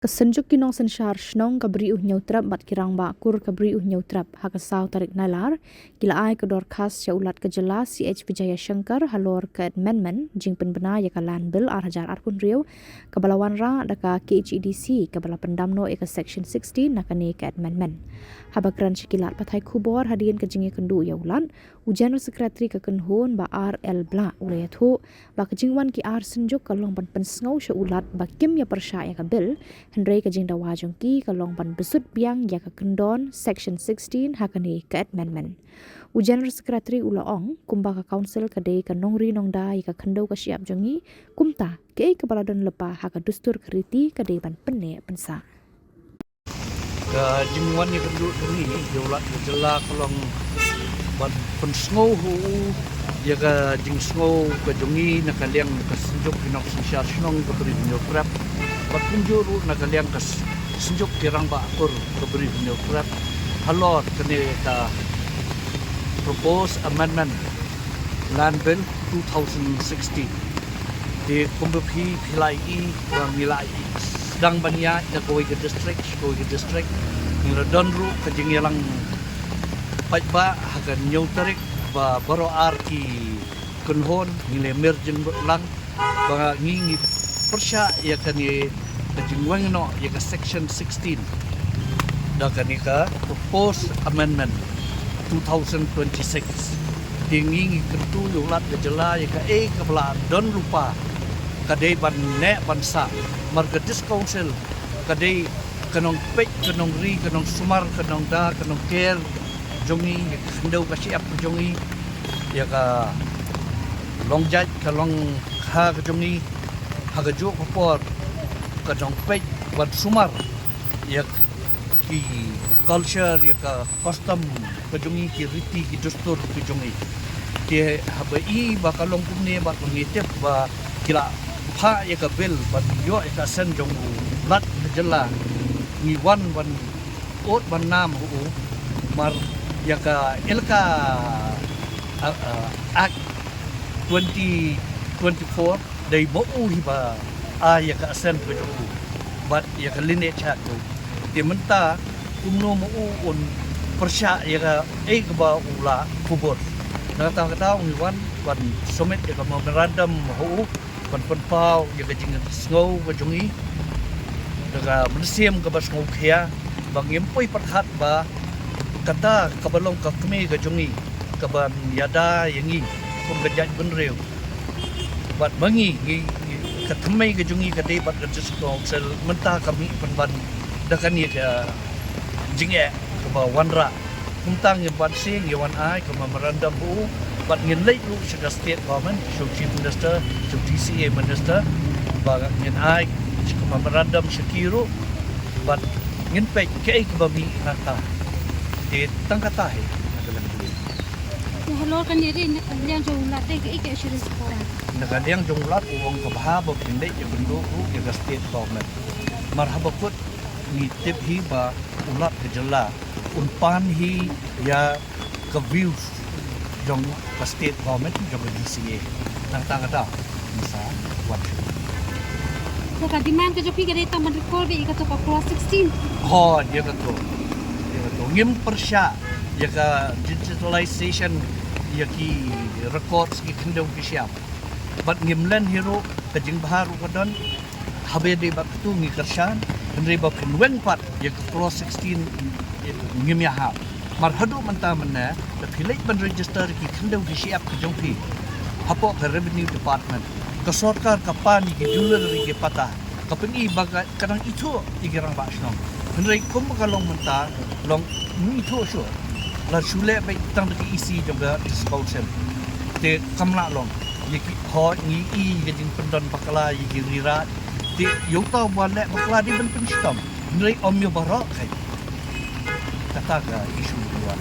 Synjuk ki Nongshynshar Shillong kabri nyautrap bat ki Rangbah kur kabri nyautrap hakasau tarik nalar gila ai khudborkhasi ya ulat Khuborjylla CH Vijaya Shankar halor ke amendment jing penbena ya kalan bil arhajar arpun riu kabalawan ra daka KHEDC kabala pendamno eka section 16 nakani ke amendment habakran shikilat pathai Khubor hadian ke jingi kendu ya ulat ujian sekretari ke kenhon ba RL bla ulayathu ba kejingwan ki Synjuk kalong pan pensngau sya ulat ba kim ya persya ya kabil Henry kajing Dawa jongki kalong pan besut biang ya ke Kyndon section 16 hakani ke amendment. Ujian sekretari ula ong kumba ka council kadai ka nongri nongda ya ke kendau ka siap jongi kumta ke kepala don lepa haka dustur keriti kadai pan Pynneh pensa. Ka jingwan ya kendu ni ya ulat Khuborjylla kalong pan pensngau hu ya ka jing sngo ka jongi nakaliang ka Synjuk ki Nongshynshar Shillong ka beri nyautrap Patpunjuru nakaliang kas Synjuk ki Rangbah kur kaberi nyautrap halot kene ta propose amendment land bill 2016 di kumbuhi pilai orang nilai sedang banyak ya koi ke district nila donru kajing yalang pajba hagan nyautrek ba baro arki kunhon nile merjen lang ba ngingi persya ya kani kajingwang no ya ka section 16 da kani ka propose amendment 2026 dingi kentu yulat Khuborjylla ya ka kabla don lupa kadai ban ne bansa margadis council kadai kanong pek kanong ri kanong sumar kanong da kanong ker jongi kendau ka siap jongi ya ka longjat ka long kha ka jongi haga jo Khubor ka jong pek ban sumar ya ki culture ya ka custom ka jongi ki riti ki dustur ki jongi ti habai ba ka long kumne ba ngitep ba kila pha ya ka bel ba yo ka sen jong lat Khuborjylla ni wan ot ban nam hu mar ya ka ilka act 2024 dai bo hiba ya ka sen ko joku bat ya ka line chat ko ti menta kumno mo on persya ya ka ka ba ula Khubor na ta ni wan ban summit ya ka memorandum ho ban pau ya ka jing snow ko jongi daga mensim ka bas ngau khia bang yempoi perhat ba kata kabalong ka kami ka jongi kaban yada yangi kum gajat bunreu bat mangi katamai ka jongi ka debat ka jisko sel menta kami penban dakani ka jinge ka ba wanra kumtang yang ban sing yawan ai ka memorandum bu bat ngin lei lu sa state government so chief minister so DCA minister ba ngin ai ka memorandum shakiru bat ngin pe ke ka babi nata tangkata hai adalah ya halor kan diri yang jumlah teh ke shirin sekolah nagan yang jumlah uang kabahaba pindai ya bendu ya state government marhaba kut ni tip hi ba ulat Khuborjylla unpan hi ya ka views jong ka state government jong DCA nang tangata misa wat so ka demand ke joki ke data man recall be ka to ka class 16 ho dia ka ngim persya ya ka digitalization ya ki records ki kendau ki siap bat ngim len hero ka jing baharu kadon habe de bak tu ngi kersan henry bak wen pat ya ka cross 16 ngim ya ha mar hadu manta manna the philai ban register ki kendau ki siap ki jongpi hapo ka revenue department ka sarkar ka pani ki jewelry ki pata ka pengi baga kadang itu igirang basno henry kum ka long menta long ni to sure la shule bai tang de isi juga disposal te kamla long yiki ho ni i gejing pendon bakala yiki rira te yota wale bakala di ben penstam henry om yo barak kai kata ga isu dua